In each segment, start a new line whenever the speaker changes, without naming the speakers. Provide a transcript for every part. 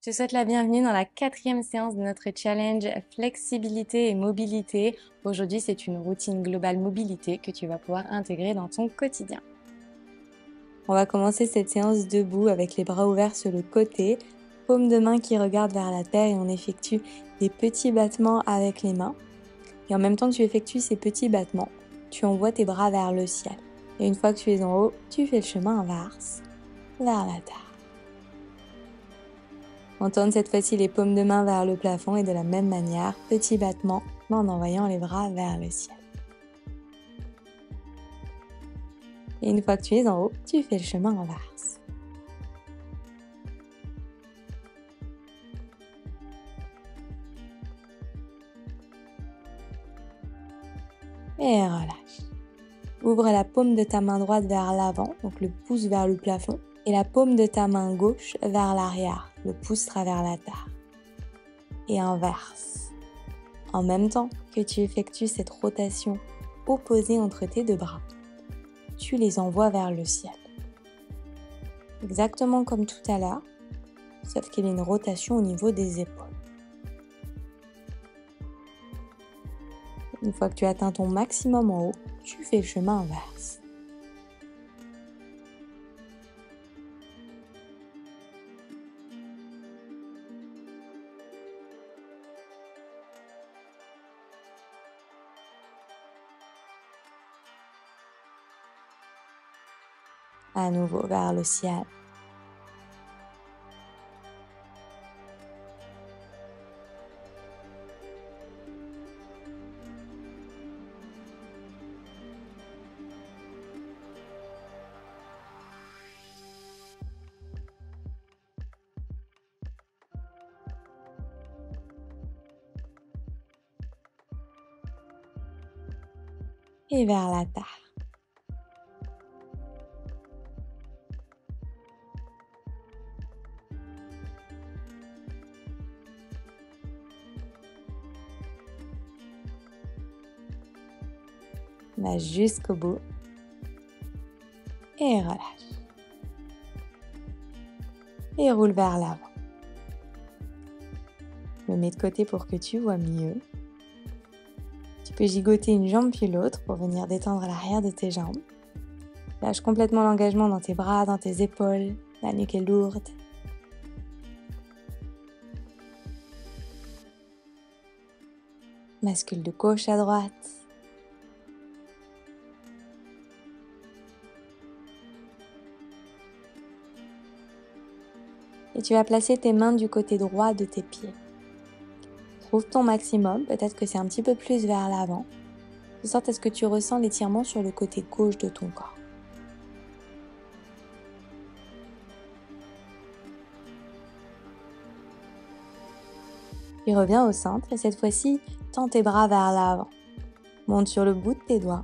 Je te souhaite la bienvenue dans la 4e séance de notre challenge flexibilité et mobilité. Aujourd'hui, c'est une routine globale mobilité que tu vas pouvoir intégrer dans ton quotidien. On va commencer cette séance debout avec les bras ouverts sur le côté, paume de main qui regarde vers la terre et on effectue des petits battements avec les mains. Et en même temps que tu effectues ces petits battements, tu envoies tes bras vers le ciel. Et une fois que tu es en haut, tu fais le chemin inverse vers la terre. On tourne cette fois-ci les paumes de main vers le plafond et de la même manière, petit battement en envoyant les bras vers le ciel. Et une fois que tu es en haut, tu fais le chemin inverse. Et relâche. Ouvre la paume de ta main droite vers l'avant, donc le pouce vers le plafond, et la paume de ta main gauche vers l'arrière, le pouce travers la terre. Et inverse. En même temps que tu effectues cette rotation opposée entre tes deux bras, tu les envoies vers le ciel. Exactement comme tout à l'heure, sauf qu'il y a une rotation au niveau des épaules. Une fois que tu as atteint ton maximum en haut, tu fais le chemin inverse. À nouveau vers le ciel. Et vers la terre. Va jusqu'au bout. Et relâche. Et roule vers l'avant. Je me mets de côté pour que tu vois mieux. Tu peux gigoter une jambe puis l'autre pour venir détendre l'arrière de tes jambes. Lâche complètement l'engagement dans tes bras, dans tes épaules. La nuque est lourde. Bascule de gauche à droite. Et tu vas placer tes mains du côté droit de tes pieds. Trouve ton maximum, peut-être que c'est un petit peu plus vers l'avant, de sorte à ce que tu ressens l'étirement sur le côté gauche de ton corps. Puis reviens au centre et cette fois-ci, tends tes bras vers l'avant. Monte sur le bout de tes doigts.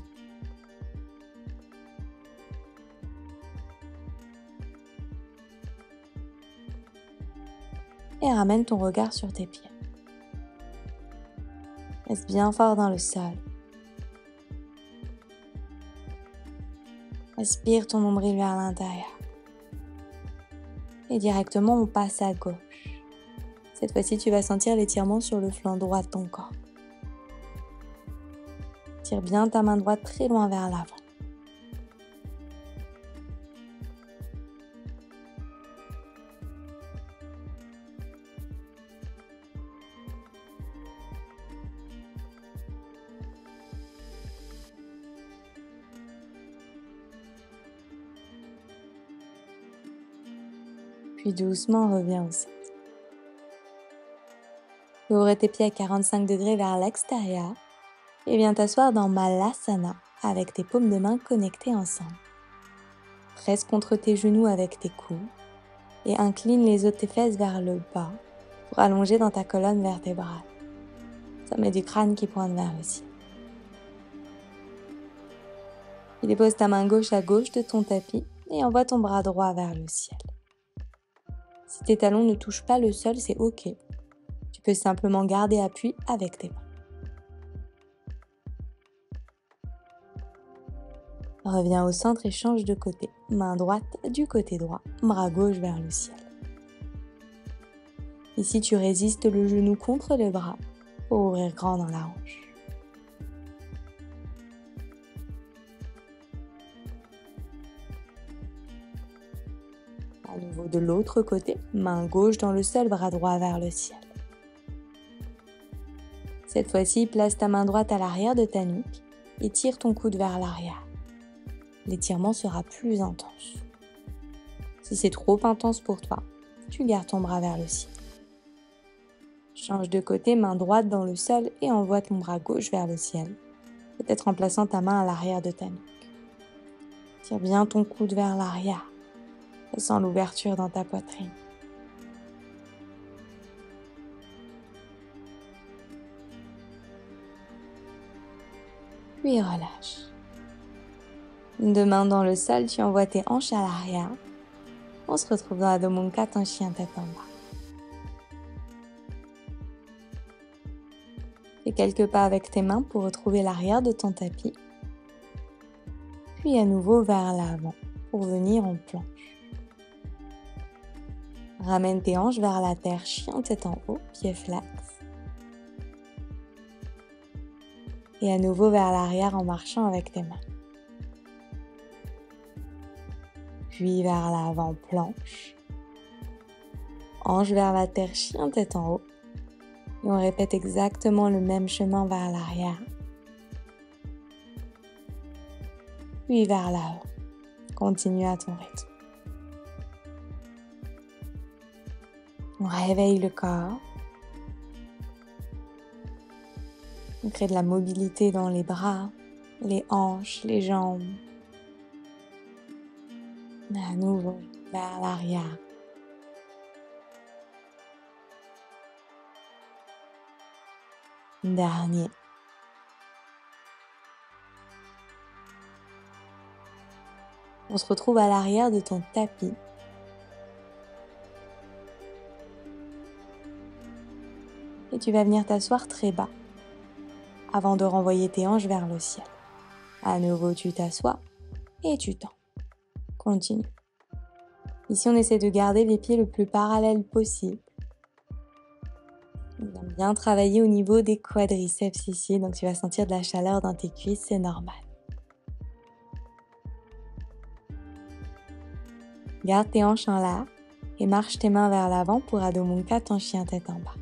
Et ramène ton regard sur tes pieds. Reste bien fort dans le sol. Respire ton nombril vers l'intérieur. Et directement, on passe à gauche. Cette fois-ci, tu vas sentir l'étirement sur le flanc droit de ton corps. Tire bien ta main droite très loin vers l'avant. Puis doucement, reviens au centre. Ouvre tes pieds à 45 degrés vers l'extérieur et viens t'asseoir dans Malasana avec tes paumes de main connectées ensemble. Presse contre tes genoux avec tes coudes et incline les os de tes fesses vers le bas pour allonger dans ta colonne vertébrale. Sommet du crâne qui pointe vers le ciel. Et dépose ta main gauche à gauche de ton tapis et envoie ton bras droit vers le ciel. Si tes talons ne touchent pas le sol, c'est ok. Tu peux simplement garder appui avec tes mains. Reviens au centre et change de côté. Main droite du côté droit, bras gauche vers le ciel. Ici, tu résistes le genou contre le bras pour ouvrir grand dans la hanche. À nouveau de l'autre côté, main gauche dans le sol, bras droit vers le ciel. Cette fois-ci, place ta main droite à l'arrière de ta nuque et tire ton coude vers l'arrière. L'étirement sera plus intense. Si c'est trop intense pour toi, tu gardes ton bras vers le ciel. Change de côté, main droite dans le sol et envoie ton bras gauche vers le ciel, peut-être en plaçant ta main à l'arrière de ta nuque. Tire bien ton coude vers l'arrière, laissant l'ouverture dans ta poitrine. Puis relâche. Deux mains dans le sol, tu envoies tes hanches à l'arrière. On se retrouve dans Adho Mukha, ton chien tête en bas. Fais quelques pas avec tes mains pour retrouver l'arrière de ton tapis. Puis à nouveau vers l'avant pour venir en planche. Ramène tes hanches vers la terre, chien tête en haut, pieds flex. Et à nouveau vers l'arrière en marchant avec tes mains. Puis vers l'avant, planche. Hanches vers la terre, chien tête en haut. Et on répète exactement le même chemin vers l'arrière. Puis vers l'avant. Continue à ton rythme. On réveille le corps. On crée de la mobilité dans les bras, les hanches, les jambes. À nouveau, vers l'arrière. Dernier. On se retrouve à l'arrière de ton tapis. Et tu vas venir t'asseoir très bas avant de renvoyer tes hanches vers le ciel. À nouveau, tu t'assois et tu tends. Continue. Ici, on essaie de garder les pieds le plus parallèles possible. On va bien travailler au niveau des quadriceps ici, donc tu vas sentir de la chaleur dans tes cuisses, c'est normal. Garde tes hanches en l'air et marche tes mains vers l'avant pour Adho Mukha, ton chien tête en bas.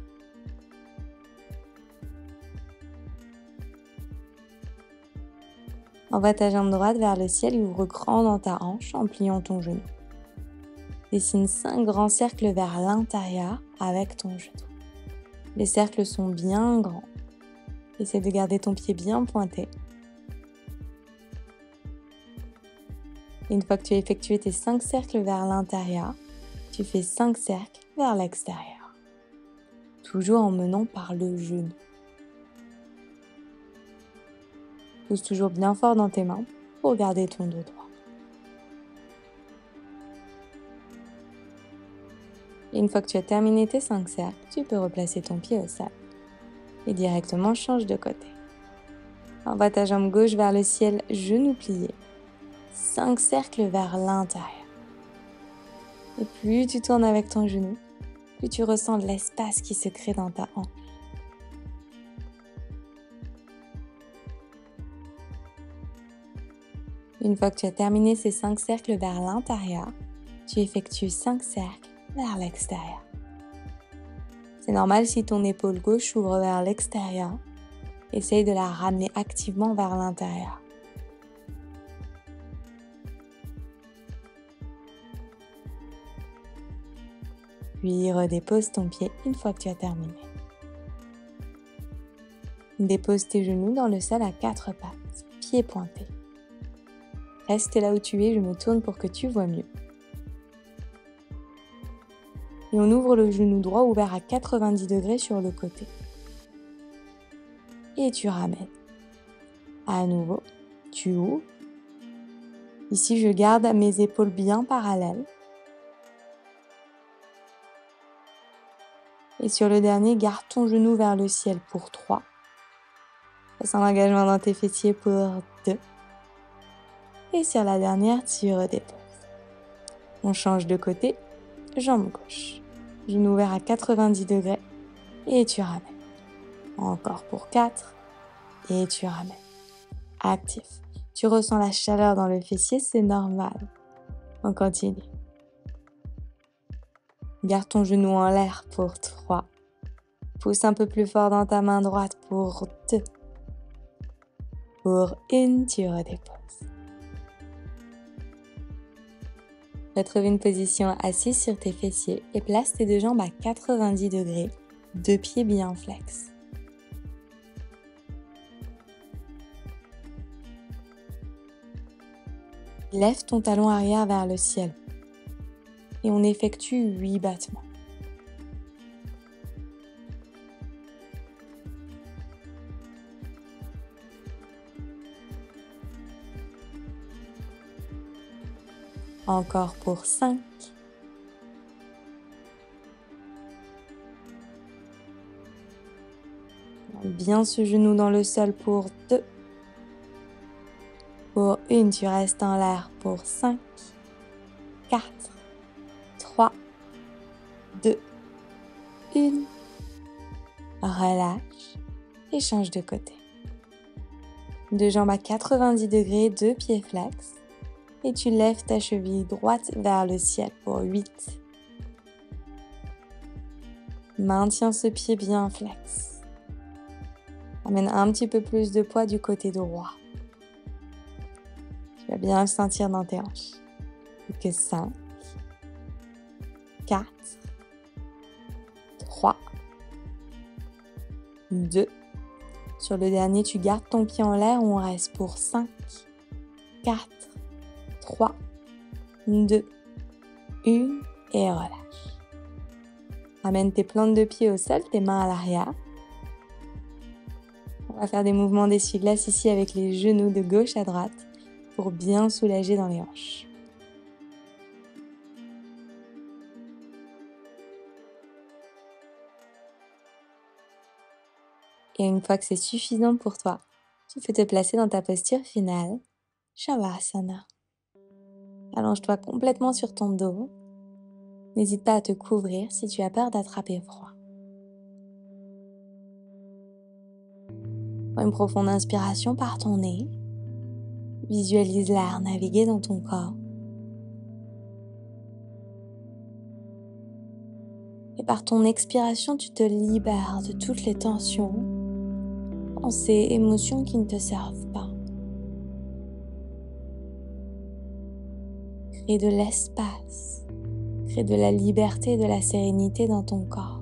Envoie ta jambe droite vers le ciel et ouvre grand dans ta hanche en pliant ton genou. Dessine 5 grands cercles vers l'intérieur avec ton genou. Les cercles sont bien grands. Essaie de garder ton pied bien pointé. Et une fois que tu as effectué tes 5 cercles vers l'intérieur, tu fais 5 cercles vers l'extérieur. Toujours en menant par le genou. Pousse toujours bien fort dans tes mains pour garder ton dos droit. Et une fois que tu as terminé tes 5 cercles, tu peux replacer ton pied au sol. Et directement change de côté. Envoie ta jambe gauche vers le ciel, genou plié. 5 cercles vers l'intérieur. Et plus tu tournes avec ton genou, plus tu ressens l'espace qui se crée dans ta hanche. Une fois que tu as terminé ces 5 cercles vers l'intérieur, tu effectues 5 cercles vers l'extérieur. C'est normal si ton épaule gauche s'ouvre vers l'extérieur. Essaye de la ramener activement vers l'intérieur. Puis redépose ton pied une fois que tu as terminé. Dépose tes genoux dans le sol à 4 pattes, pieds pointés. Reste là où tu es, je me tourne pour que tu vois mieux. Et on ouvre le genou droit ouvert à 90 degrés sur le côté. Et tu ramènes. À nouveau, tu ouvres. Ici, je garde mes épaules bien parallèles. Et sur le dernier, garde ton genou vers le ciel pour 3. Passe un engagement dans tes fessiers pour 2. Et sur la dernière, tu redéposes. On change de côté, jambe gauche. Genou ouvert à 90 degrés. Et tu ramènes. Encore pour 4. Et tu ramènes. Actif. Tu ressens la chaleur dans le fessier, c'est normal. On continue. Garde ton genou en l'air pour 3. Pousse un peu plus fort dans ta main droite pour 2. Pour 1, tu redéposes. Retrouve une position assise sur tes fessiers et place tes 2 jambes à 90 degrés, 2 pieds bien flex. Lève ton talon arrière vers le ciel et on effectue 8 battements. Encore pour 5. Bien ce genou dans le sol pour 2. Pour 1, tu restes en l'air pour 5, 4, 3, 2, 1. Relâche et change de côté. 2 jambes à 90 degrés, 2 pieds flex. Et tu lèves ta cheville droite vers le ciel pour 8. Maintiens ce pied bien flex. Amène un petit peu plus de poids du côté droit. Tu vas bien le sentir dans tes hanches. Plus que 5, 4, 3, 2. Sur le dernier, tu gardes ton pied en l'air ou on reste pour 5, 4, 3, 2, 1 et relâche. Amène tes plantes de pied au sol, tes mains à l'arrière. On va faire des mouvements d'essuie-glace ici avec les genoux de gauche à droite pour bien soulager dans les hanches. Et une fois que c'est suffisant pour toi, tu peux te placer dans ta posture finale, Shavasana. Allonge-toi complètement sur ton dos. N'hésite pas à te couvrir si tu as peur d'attraper froid. Prends une profonde inspiration par ton nez. Visualise l'air naviguer dans ton corps. Et par ton expiration, tu te libères de toutes les tensions, pensées, émotions qui ne te servent pas. Crée de l'espace, crée de la liberté et de la sérénité dans ton corps.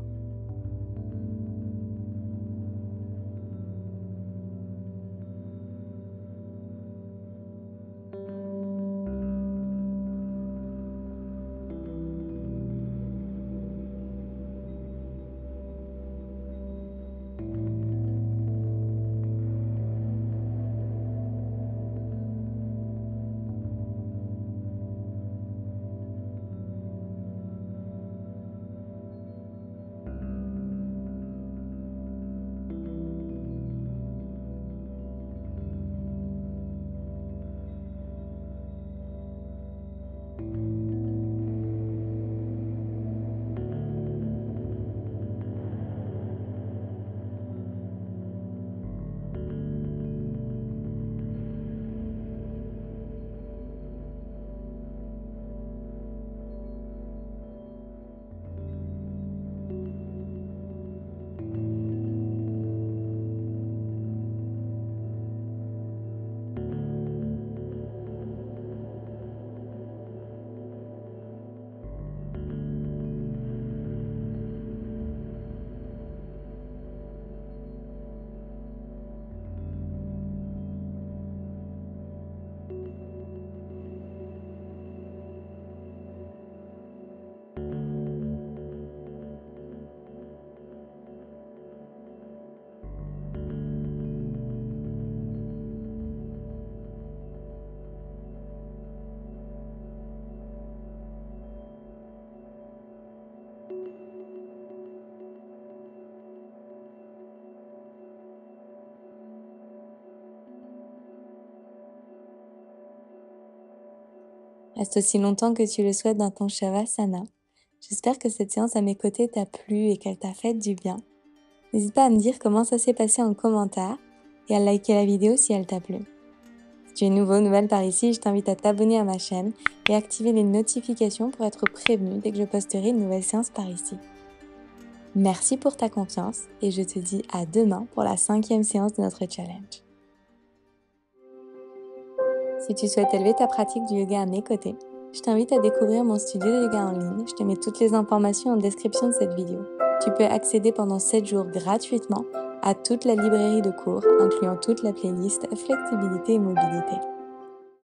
Reste aussi longtemps que tu le souhaites dans ton Shavasana. J'espère que cette séance à mes côtés t'a plu et qu'elle t'a fait du bien. N'hésite pas à me dire comment ça s'est passé en commentaire et à liker la vidéo si elle t'a plu. Si tu es nouvelle par ici, je t'invite à t'abonner à ma chaîne et activer les notifications pour être prévenu dès que je posterai une nouvelle séance par ici. Merci pour ta confiance et je te dis à demain pour la 5e séance de notre challenge. Si tu souhaites élever ta pratique du yoga à mes côtés, je t'invite à découvrir mon studio de yoga en ligne. Je te mets toutes les informations en description de cette vidéo. Tu peux accéder pendant 7 jours gratuitement à toute la librairie de cours, incluant toute la playlist Flexibilité et Mobilité.